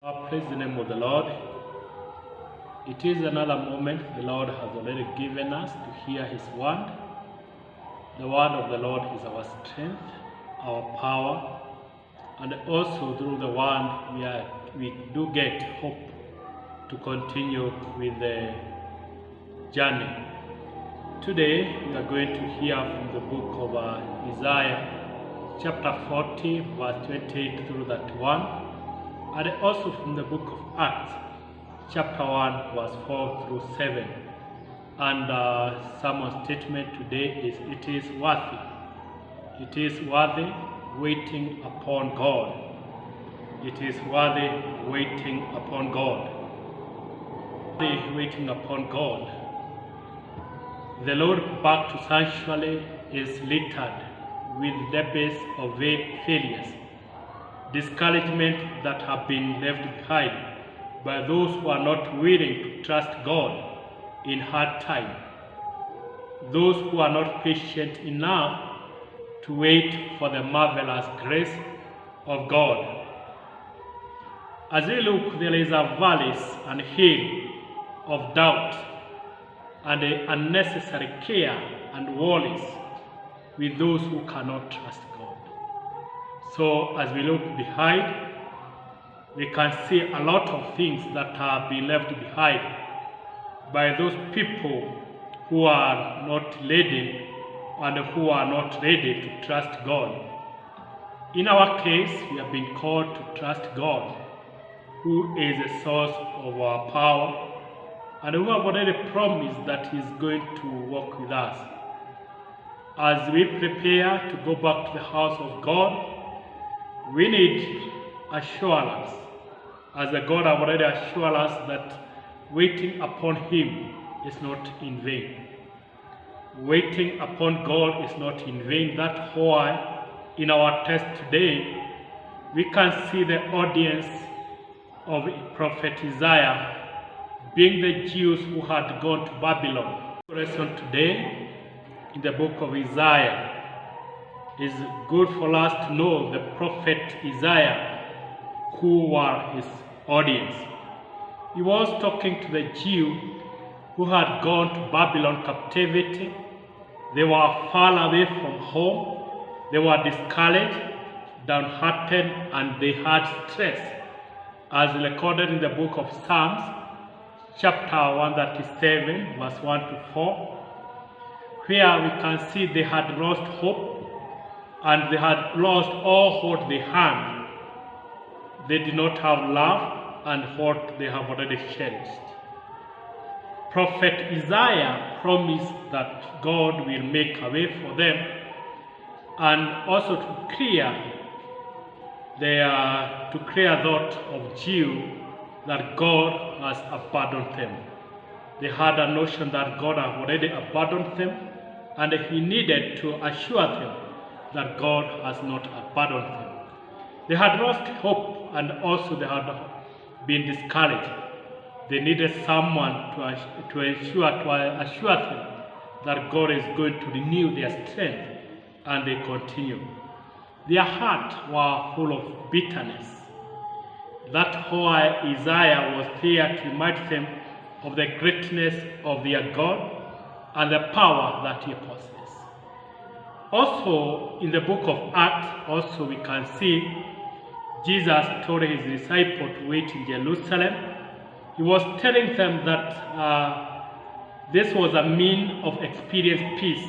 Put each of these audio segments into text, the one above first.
Praise the name of the Lord. It is another moment the Lord has already given us to hear His word. The word of the Lord is our strength, our power, and also through the word we do get hope to continue with the journey. Today we are going to hear from the book of Isaiah, chapter 40, verse 28 through 31. And also from the book of Acts, chapter 1, verse 4 through 7. And someone's statement today is, it is worthy. It is worthy waiting upon God. It is worthy waiting upon God. Worthy waiting upon God. The Lord back to sanctuary is littered with debates of failures, discouragement that have been left behind by those who are not willing to trust God in hard time, those who are not patient enough to wait for the marvelous grace of God. As we look, there is a valleys and hill of doubt and unnecessary care and worries with those who cannot trust God. So as we look behind, we can see a lot of things that have been left behind by those people who are not ready and who are not ready to trust God. In our case, we have been called to trust God, who is the source of our power and who have already promised that He is going to walk with us. As we prepare to go back to the house of God, we need assurance, as the God have already assured us that waiting upon Him is not in vain. Waiting upon God is not in vain. That's why in our text today, we can see the audience of Prophet Isaiah being the Jews who had gone to Babylon. The lesson today in the book of Isaiah is good for us to know the prophet Isaiah, who were his audience. He was talking to the Jew who had gone to Babylon captivity. They were far away from home. They were discouraged, downhearted, and they had stress, as recorded in the book of Psalms, chapter 137, verse 1 to 4, where we can see they had lost hope and they had lost all what they had. They did not have love and what they have already cherished. Prophet Isaiah promised that God will make a way for them and also to clear thought of Jew that God has abandoned them. They had a notion that God had already abandoned them, and He needed to assure them that God has not abandoned them. They had lost hope and also they had been discouraged. They needed someone to assure them that God is going to renew their strength, and they continue. Their hearts were full of bitterness. That's why Isaiah was there to remind them of the greatness of their God and the power that He possesses. Also, in the book of Acts, also we can see Jesus told His disciples to wait in Jerusalem. He was telling them that this was a means of experiencing peace,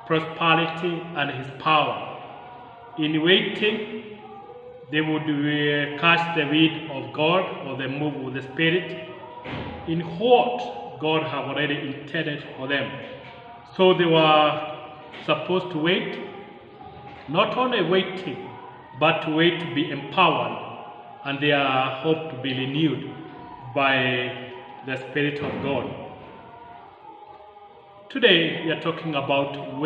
prosperity, and His power. In waiting, they would catch the wind of God or the move of the Spirit in what God had already intended for them. So they were supposed to wait, not only waiting, but to wait to be empowered and their hope to be renewed by the Spirit of God. Today we are talking about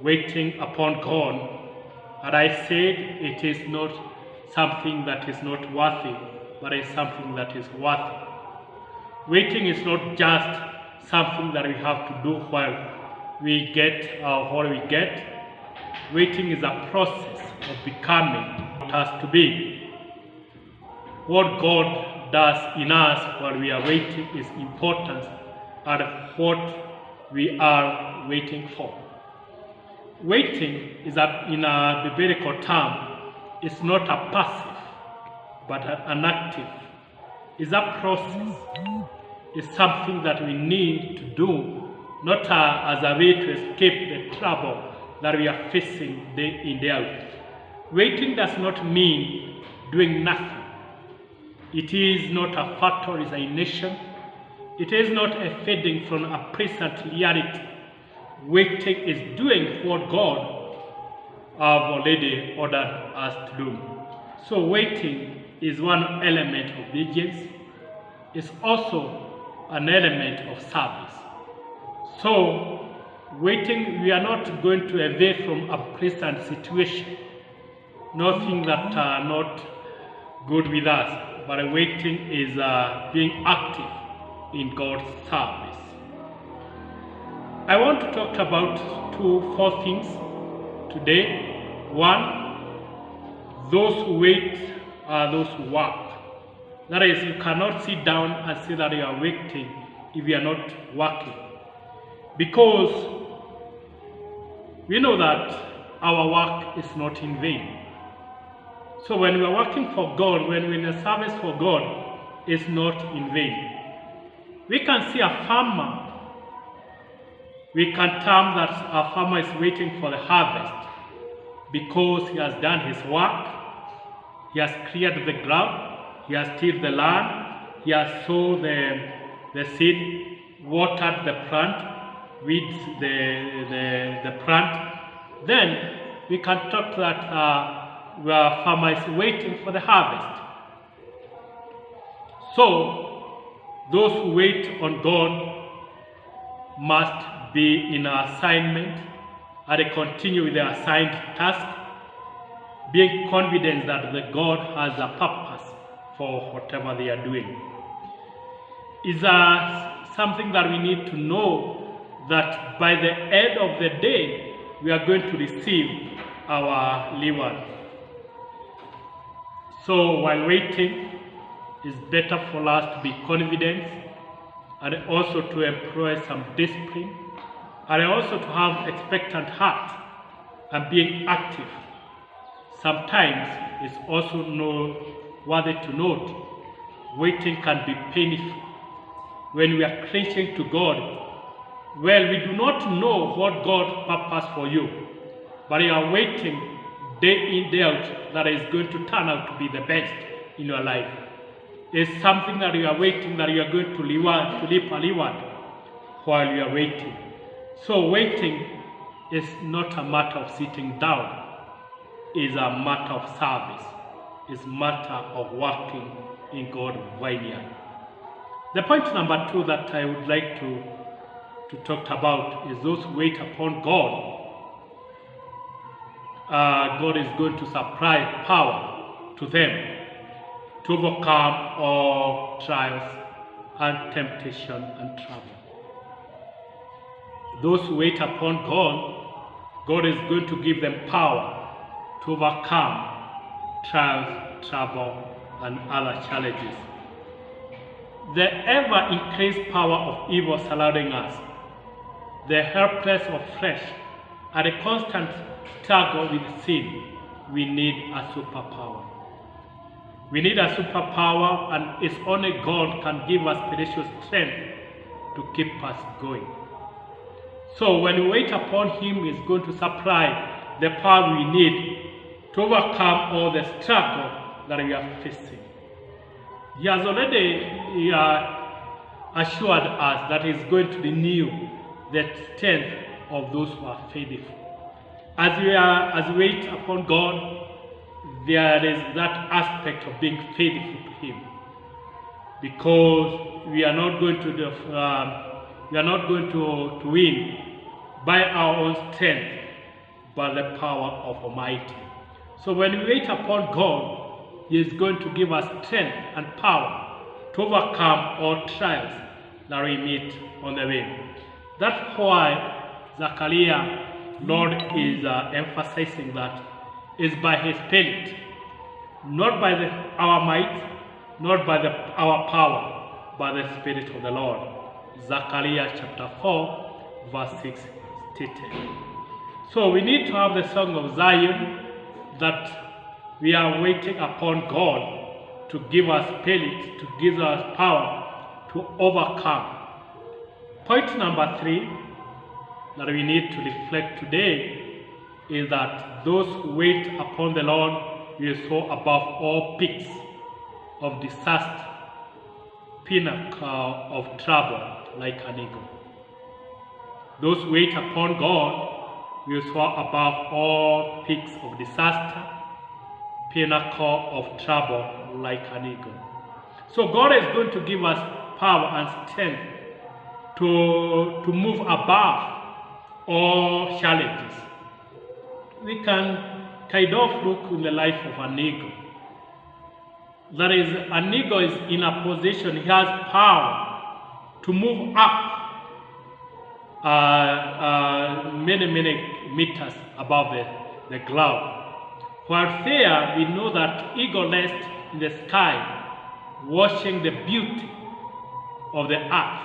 waiting upon God. And I said it is not something that is not worthy, but it's something that is worthy. Waiting is not just something that we have to do while we get what we get. Waiting is a process of becoming what has to be. what God does in us while we are waiting is important, and what we are waiting for. Waiting is in a biblical term, it's not a passive, but an active. It's a process. It's something that we need to do, not as a way to escape the trouble that we are facing day in, day out. Waiting does not mean doing nothing. It is not a fatal resignation. It is not a fading from a present reality. Waiting is doing what God has already ordered us to do. So waiting is one element of obedience. It's also an element of service. So waiting, we are not going to evade from a present situation, nothing that are not good with us, but waiting is being active in God's service. I want to talk about four things today. One, those who wait are those who work. That is, you cannot sit down and say that you are waiting if you are not working. Because we know that our work is not in vain. So when we are working for God, when we're in a service for God, it's not in vain. We can see a farmer. We can term that a farmer is waiting for the harvest because he has done his work. He has cleared the ground. He has tilled the land. He has sown the seed, watered the plant, weeds the plant. Then we can talk that where farmer is waiting for the harvest. So those who wait on God must be in an assignment and they continue with their assigned task, being confident that the God has a purpose for whatever they are doing. Is something that we need to know that by the end of the day, we are going to receive our reward. So while waiting, it's better for us to be confident and also to employ some discipline and also to have expectant heart and being active. Sometimes it's also worthy to note, waiting can be painful. When we are clinging to God, well, we do not know what God purposed for you, but you are waiting day in, day out that is going to turn out to be the best in your life. It's something that you are waiting that you are going to reap a reward while you are waiting. So waiting is not a matter of sitting down. It's a matter of service. It's a matter of working in God's vineyard. The point number 2 that I would like to talk about is those who wait upon God. God is going to supply power to them to overcome all trials and temptation and trouble. Those who wait upon God, God is going to give them power to overcome trials, trouble, and other challenges. The ever-increased power of evil surrounding us, the helpless of flesh, and the constant struggle with sin, we need a superpower. We need a superpower, and it's only God can give us spiritual strength to keep us going. So when we wait upon Him, He's going to supply the power we need to overcome all the struggle that we are facing. He has already assured us that He's going to renew the strength of those who are faithful. As we wait upon God, there is that aspect of being faithful to Him, because we are not going to win by our own strength, but the power of Almighty. So when we wait upon God, He is going to give us strength and power to overcome all trials that we meet on the way. That's why Zechariah, Lord is emphasizing that it's by His Spirit, not by our might, not by our power, by the Spirit of the Lord. Zechariah chapter 4, verse 6 stated. So we need to have the song of Zion, that we are waiting upon God to give us spirit, to give us power to overcome. Point number 3 that we need to reflect today is that those who wait upon the Lord will soar above all peaks of disaster, pinnacle of trouble, like an eagle. Those who wait upon God will soar above all peaks of disaster, pinnacle of trouble, like an eagle. So God is going to give us power and strength to move above all challenges. We can kind of look in the life of an eagle. That is, an eagle is in a position, he has power to move up many meters above the ground. While there, we know that eagle rests in the sky, watching the beauty of the earth.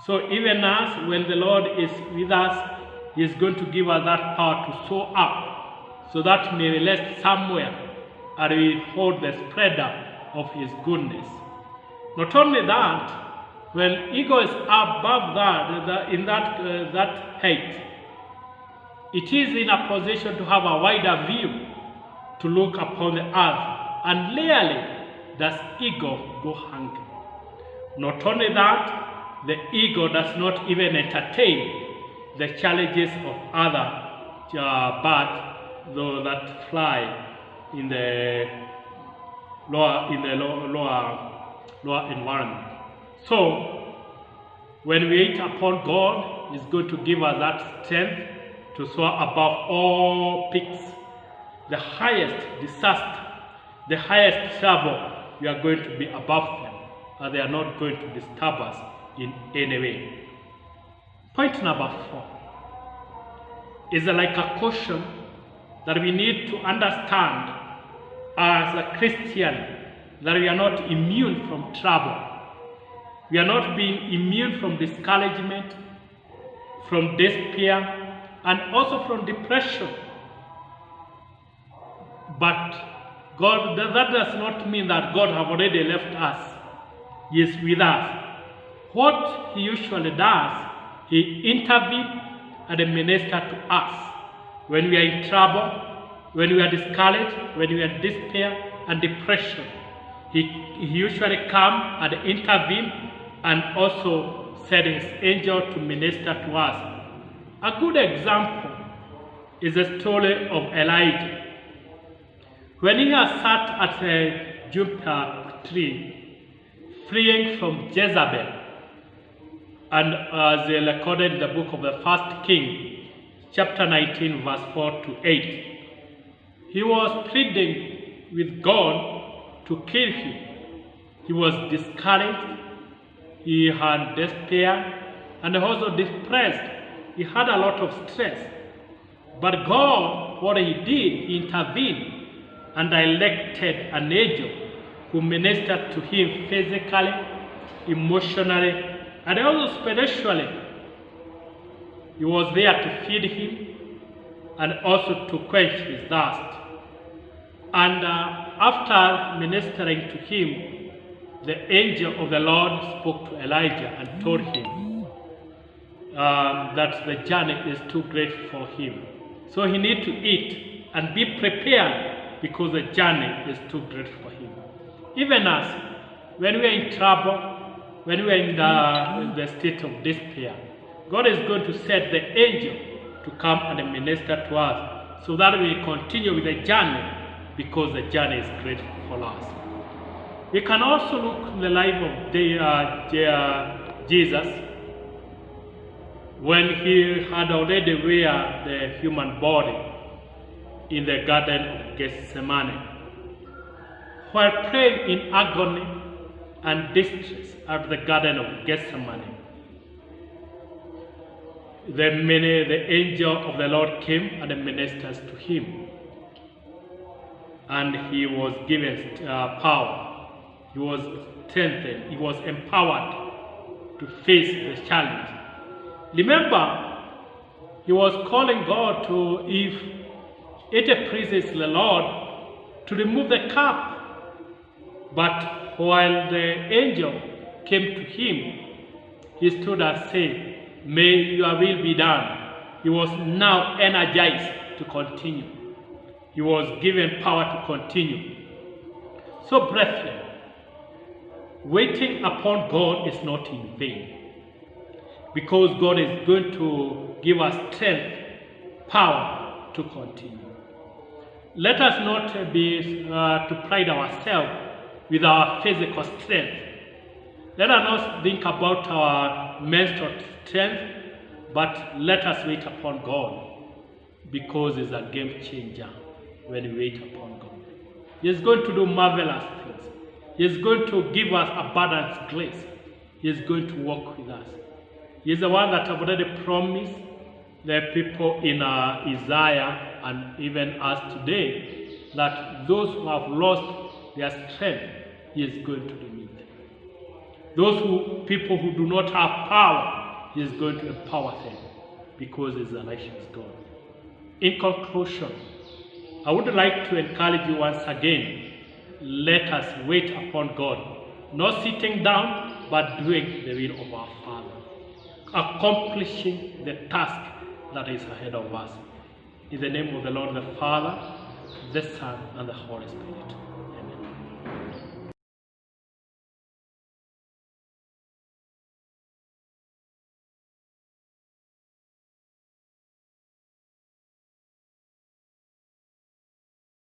So even as when the Lord is with us, he is going to give us that power to soar up, so that may rest somewhere and we hold the spreader of his goodness. Not only that, when eagle is above that height, it is in a position to have a wider view, to look upon the earth, and rarely does eagle go hungry. Not only that, the eagle does not even entertain the challenges of other birds, though that fly in the lower environment. So, when we wait upon God, He's going to give us that strength to soar above all peaks. The highest disaster, the highest trouble, we are going to be above them, and they are not going to disturb us in any way. Point number 4 is like a caution that we need to understand as a Christian, that we are not immune from trouble. We are not being immune from discouragement, from despair, and also from depression. But God, that does not mean that God has already left us. He is with us. What He usually does, He intervenes and ministers to us when we are in trouble, when we are discouraged, when we are in despair and depression. He usually comes and intervenes and also send His angel to minister to us. A good example is the story of Elijah. When he has sat at a juniper tree, fleeing from Jezebel, and as recorded in the book of the 1 King, chapter 19, verse 4 to 8, he was pleading with God to kill him. He was discouraged, he had despair, and also depressed. He had a lot of stress. But God, what He did, He intervened and directed an angel who ministered to him physically, emotionally, and also spiritually. He was there to feed him and also to quench his thirst. And after ministering to him, the angel of the Lord spoke to Elijah and told him that the journey is too great for him. So he needs to eat and be prepared, because the journey is too great for him. Even us, when we are in trouble, when we are in the state of despair, God is going to send the angel to come and minister to us, so that we continue with the journey, because the journey is great for us. We can also look in the life of Jesus, when He had already wear the human body in the Garden of Gethsemane. While praying in agony and distress at the Garden of Gethsemane, the angel of the Lord came and ministered to him, and he was given power He was strengthened. He was empowered to face the challenge. Remember, he was calling God to, if it pleases the Lord, to remove the cup. But while the angel came to him, he stood and said, "May your will be done." He was now energized to continue. He was given power to continue. So, brethren, waiting upon God is not in vain, because God is going to give us strength, power to continue. Let us not be to pride ourselves with our physical strength. Let us not think about our mental strength, but let us wait upon God, because it's a game changer when we wait upon God. He is going to do marvelous things. He is going to give us abundant grace. He is going to walk with us. He is the one that have already promised the people in Isaiah and even us today that those who have lost their strength, He is going to renew them. Those people who do not have power, He is going to empower them, because He is a righteous God. In conclusion, I would like to encourage you once again, let us wait upon God, not sitting down, but doing the will of our Father, accomplishing the task that is ahead of us. In the name of the Lord, the Father, the Son, and the Holy Spirit.